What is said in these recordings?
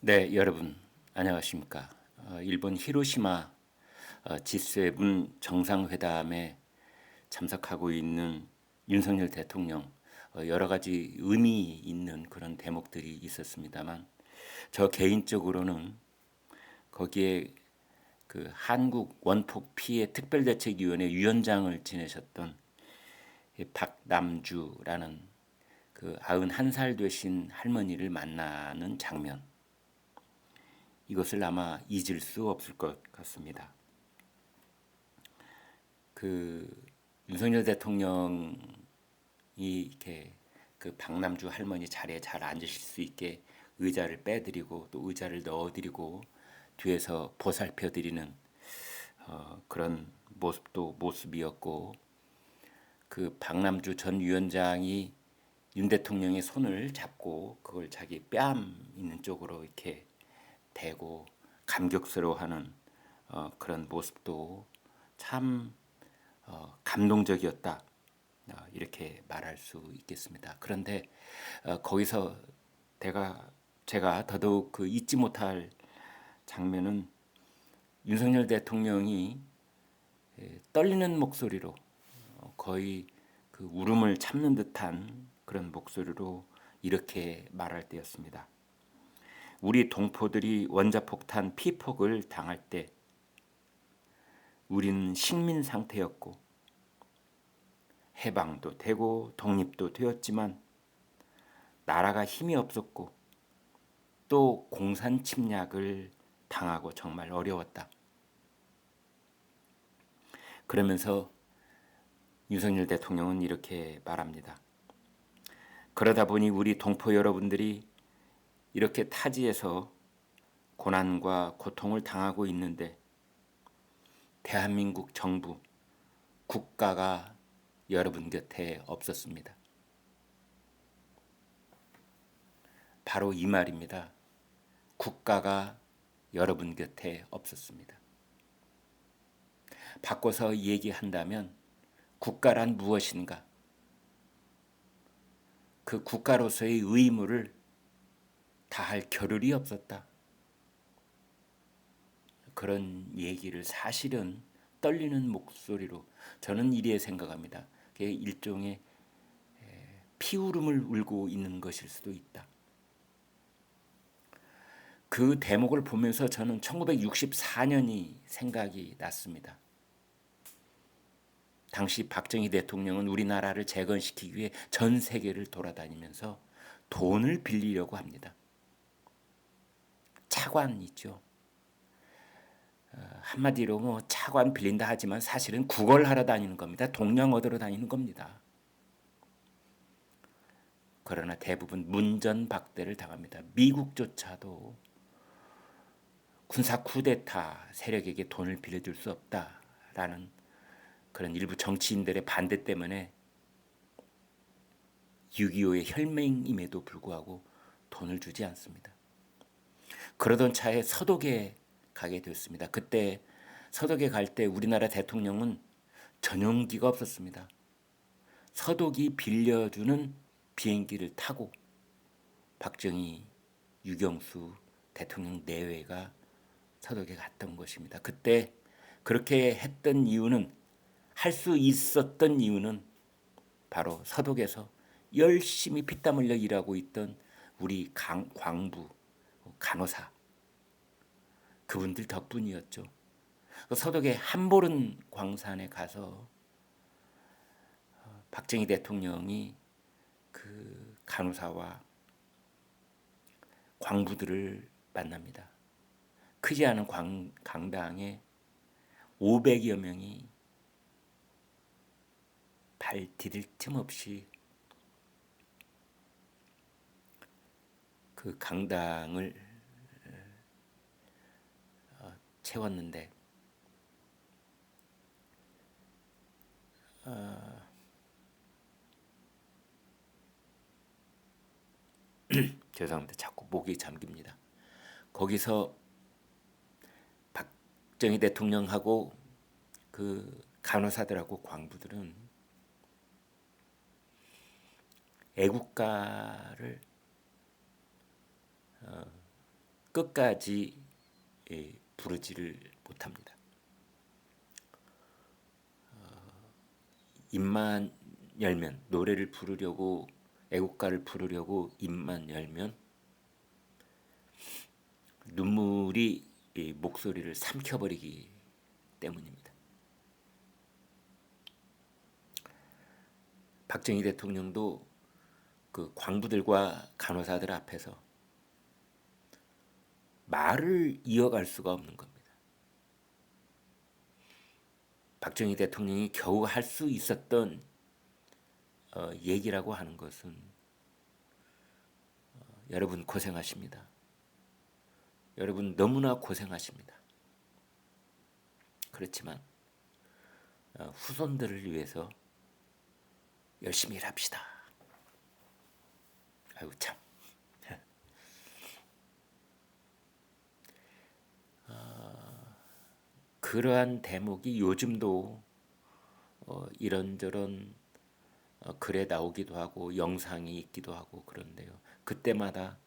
네, 여러분 안녕하십니까? 일본 히로시마 G7 정상회담에 참석하고 있는 윤석열 대통령, 여러 가지 의미 있는 그런 대목들이 있었습니다만 저 개인적으로는 거기에 그 한국 원폭 피해 특별대책위원회 위원장을 지내셨던 이 박남주라는 그 91살 되신 할머니를 만나는 장면, 이것을 아마 잊을 수 없을 것 같습니다. 그 윤석열 대통령이 이렇게 그 박남주 할머니 자리에 잘 앉으실 수 있게 의자를 빼드리고 또 의자를 넣어드리고 뒤에서 보살펴드리는 그런 모습도 모습이었고, 그 박남주 전 위원장이 윤 대통령의 손을 잡고 그걸 자기 뺨 있는 쪽으로 이렇게 대고 감격스러워하는 그런 모습도 참 감동적이었다, 이렇게 말할 수 있겠습니다. 그런데 거기서 제가 더더욱 그 잊지 못할 장면은 윤석열 대통령이 떨리는 목소리로, 거의 그 울음을 참는 듯한 그런 목소리로 이렇게 말할 때였습니다. 우리 동포들이 원자폭탄 피폭을 당할 때 우리는 식민 상태였고 해방도 되고 독립도 되었지만 나라가 힘이 없었고 또 공산 침략을 당하고 정말 어려웠다. 그러면서 윤석열 대통령은 이렇게 말합니다. 그러다 보니 우리 동포 여러분들이 이렇게 타지에서 고난과 고통을 당하고 있는데 대한민국 정부, 국가가 여러분 곁에 없었습니다. 바로 이 말입니다. 국가가 여러분 곁에 없었습니다. 바꿔서 얘기한다면 국가란 무엇인가? 그 국가로서의 의무를 다할 겨를이 없었다. 그런 얘기를 사실은 떨리는 목소리로 저는 이리에 생각합니다. 그게 일종의 피울음을 울고 있는 것일 수도 있다. 그 대목을 보면서 저는 1964년이 생각이 났습니다. 당시 박정희 대통령은 우리나라를 재건시키기 위해 전 세계를 돌아다니면서 돈을 빌리려고 합니다. 차관 있죠. 한마디로 뭐 차관 빌린다 하지만 사실은 구걸하러 다니는 겁니다. 동량 얻으러 다니는 겁니다. 그러나 대부분 문전박대를 당합니다. 미국조차도 군사 쿠데타 세력에게 돈을 빌려줄 수 없다라는 그런 일부 정치인들의 반대 때문에 6.25의 혈맹임에도 불구하고 돈을 주지 않습니다. 그러던 차에 서독에 가게 되었습니다. 그때 서독에 갈 때 우리나라 대통령은 전용기가 없었습니다. 서독이 빌려주는 비행기를 타고 박정희, 유경수 대통령 내외가 서독에 갔던 것입니다. 그때 그렇게 했던 이유는, 할 수 있었던 이유는 바로 서독에서 열심히 피땀 흘려 일하고 있던 우리 광부, 간호사, 그분들 덕분이었죠. 서독의 함보른 광산에 가서 박정희 대통령이 그 간호사와 광부들을 만납니다. 크지 않은 강당에 500여 명이 발 디딜 틈 없이 그 강당을 채웠는데, 죄송합니다. 자꾸 목이 잠깁니다. 거기서 박정희 대통령하고 그 간호사들하고 광부들은 애국가를 끝까지 부르지를 못합니다. 입만 열면, 노래를 부르려고, 애국가를 부르려고 입만 열면 눈물이 이 목소리를 삼켜버리기 때문입니다. 박정희 대통령도 그 광부들과 간호사들 앞에서 말을 이어갈 수가 없는 겁니다. 박정희 대통령이 겨우 할 수 있었던 얘기라고 하는 것은 여러분 고생하십니다. 여러분 너무나 고생하십니다. 그렇지만 후손들을 위해서 열심히 일합시다. 아이고 참. 그러한 대목이 요즘도 이런저런 글에 나오기도 하고 영상이 있기도 하고 그런데요. 그때마다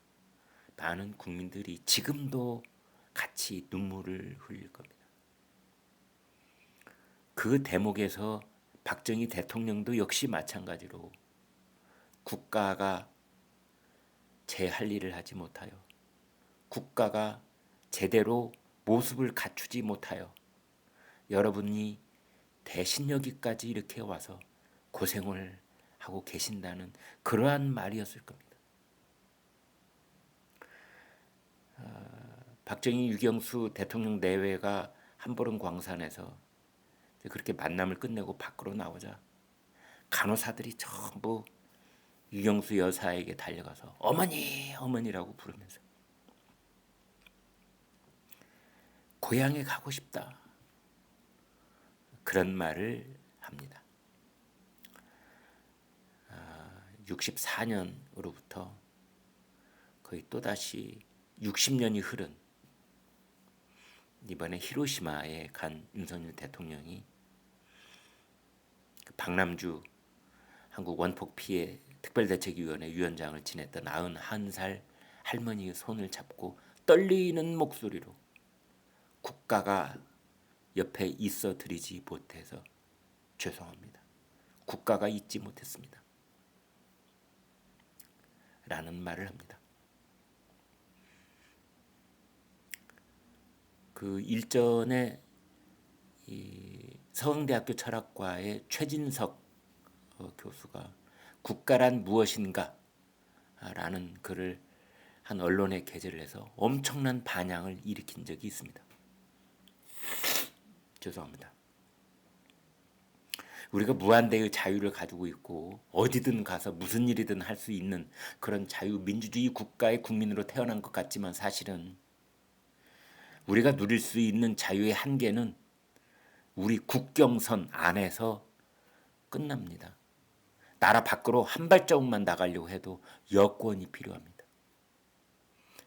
많은 국민들이 지금도 같이 눈물을 흘릴 겁니다. 그 대목에서 박정희 대통령도 역시 마찬가지로 국가가 제 할 일을 하지 못하여, 국가가 제대로 모습을 갖추지 못하여 여러분이 대신 여기까지 이렇게 와서 고생을 하고 계신다는 그러한 말이었을 겁니다. 박정희 유경수 대통령 내외가 한보름 광산에서 그렇게 만남을 끝내고 밖으로 나오자 간호사들이 전부 유경수 여사에게 달려가서 어머니, 어머니라고 부르면서 고향에 가고 싶다. 그런 말을 합니다. 64년으로부터 거의 또다시 60년이 흐른 이번에 히로시마에 간 윤석열 대통령이 박남주 한국 원폭 피해 특별대책위원회 위원장을 지냈던 91살 할머니의 손을 잡고 떨리는 목소리로 국가가 옆에 있어 드리지 못해서 죄송합니다. 국가가 있지 못했습니다. 라는 말을 합니다. 그 일전에 이 서강대학교 철학과의 최진석 교수가 국가란 무엇인가 라는 글을 한 언론에 게재를 해서 엄청난 반향을 일으킨 적이 있습니다. 죄송합니다. 우리가 무한대의 자유를 가지고 있고 어디든 가서 무슨 일이든 할 수 있는 그런 자유민주주의 국가의 국민으로 태어난 것 같지만 사실은 우리가 누릴 수 있는 자유의 한계는 우리 국경선 안에서 끝납니다. 나라 밖으로 한 발자국만 나가려고 해도 여권이 필요합니다.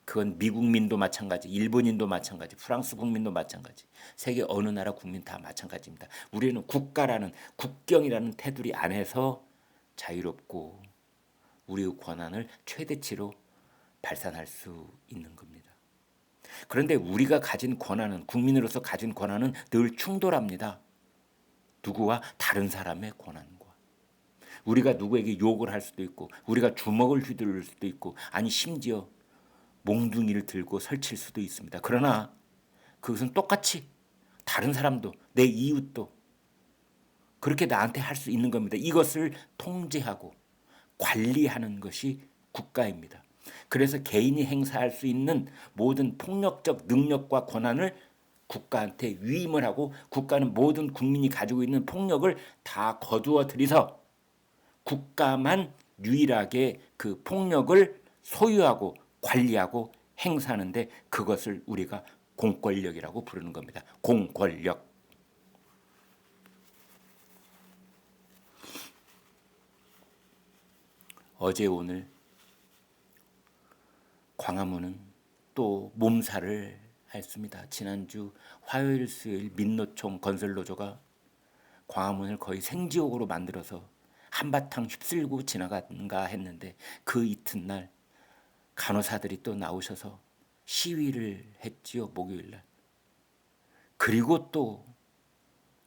그건 미국민도 마찬가지, 일본인도 마찬가지, 프랑스 국민도 마찬가지, 세계 어느 나라 국민 다 마찬가지입니다. 우리는 국가라는 국경이라는 테두리 안에서 자유롭고 우리의 권한을 최대치로 발산할 수 있는 겁니다. 그런데 우리가 가진 권한은, 국민으로서 가진 권한은 늘 충돌합니다. 누구와? 다른 사람의 권한과. 우리가 누구에게 욕을 할 수도 있고 우리가 주먹을 휘두를 수도 있고 아니 심지어 몽둥이를 들고 설칠 수도 있습니다. 그러나 그것은 똑같이 다른 사람도 내 이웃도 그렇게 나한테 할 수 있는 겁니다. 이것을 통제하고 관리하는 것이 국가입니다. 그래서 개인이 행사할 수 있는 모든 폭력적 능력과 권한을 국가한테 위임을 하고 국가는 모든 국민이 가지고 있는 폭력을 다 거두어 들이서 국가만 유일하게 그 폭력을 소유하고 관리하고 행사하는데 그것을 우리가 공권력이라고 부르는 겁니다. 공권력. 어제 오늘 광화문은 또 몸살을 앓습니다. 지난주 화요일 수요일 민노총 건설노조가 광화문을 거의 생지옥으로 만들어서 한바탕 휩쓸고 지나갔는가 했는데 그 이튿날 간호사들이 또 나오셔서 시위를 했지요, 목요일 날. 그리고 또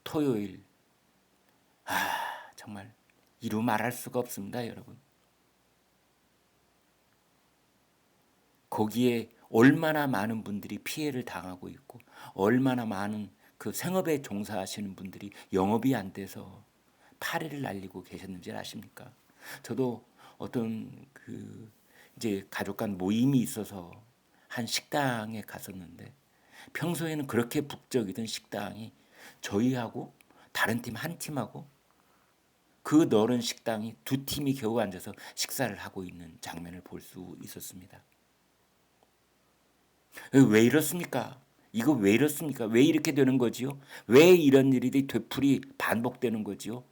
토요일, 정말 이루 말할 수가 없습니다, 여러분. 거기에 얼마나 많은 분들이 피해를 당하고 있고 얼마나 많은 그 생업에 종사하시는 분들이 영업이 안 돼서 파리를 날리고 계셨는지 아십니까? 저도 어떤 그 이제 가족 간 모임이 있어서 한 식당에 갔었는데 평소에는 그렇게 북적이던 식당이 저희하고 다른 팀 한 팀하고 그 넓은 식당이 두 팀이 겨우 앉아서 식사를 하고 있는 장면을 볼 수 있었습니다. 왜 이렇습니까? 이거 왜 이렇습니까? 왜 이렇게 되는 거지요? 왜 이런 일이 되풀이 반복되는 거지요?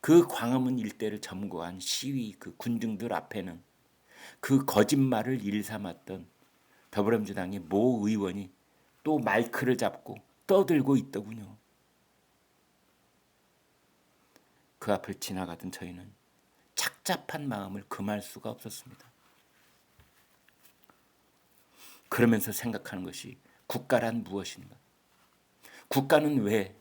그 광화문 일대를 점거한 시위 그 군중들 앞에는 그 거짓말을 일삼았던 더불어민주당의 모 의원이 또 마이크를 잡고 떠들고 있더군요. 그 앞을 지나가던 저희는 착잡한 마음을 금할 수가 없었습니다. 그러면서 생각하는 것이 국가란 무엇인가? 국가는 왜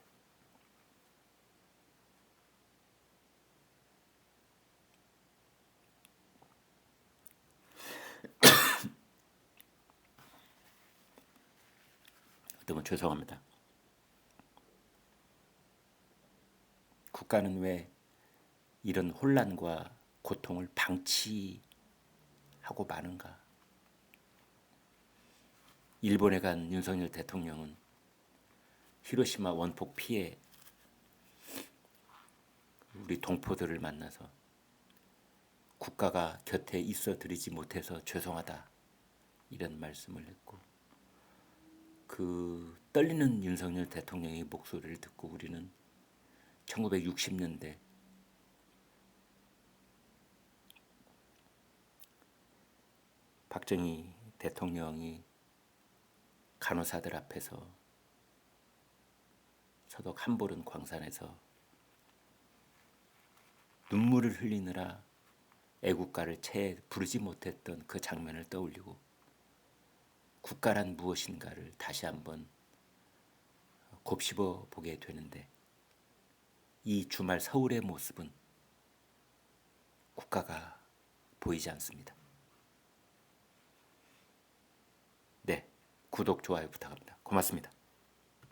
너무 죄송합니다. 국가는 왜 이런 혼란과 고통을 방치하고 마는가? 일본에 간 윤석열 대통령은 히로시마 원폭 피해 우리 동포들을 만나서 국가가 곁에 있어 드리지 못해서 죄송하다 이런 말씀을 했고 그 떨리는 윤석열 대통령의 목소리를 듣고 우리는 1960년대 박정희 대통령이 간호사들 앞에서 서독 한보른 광산에서 눈물을 흘리느라 애국가를 채 부르지 못했던 그 장면을 떠올리고 국가란 무엇인가를 다시 한번 곱씹어 보게 되는데 이 주말 서울의 모습은 국가가 보이지 않습니다. 네, 구독, 좋아요 부탁합니다. 고맙습니다.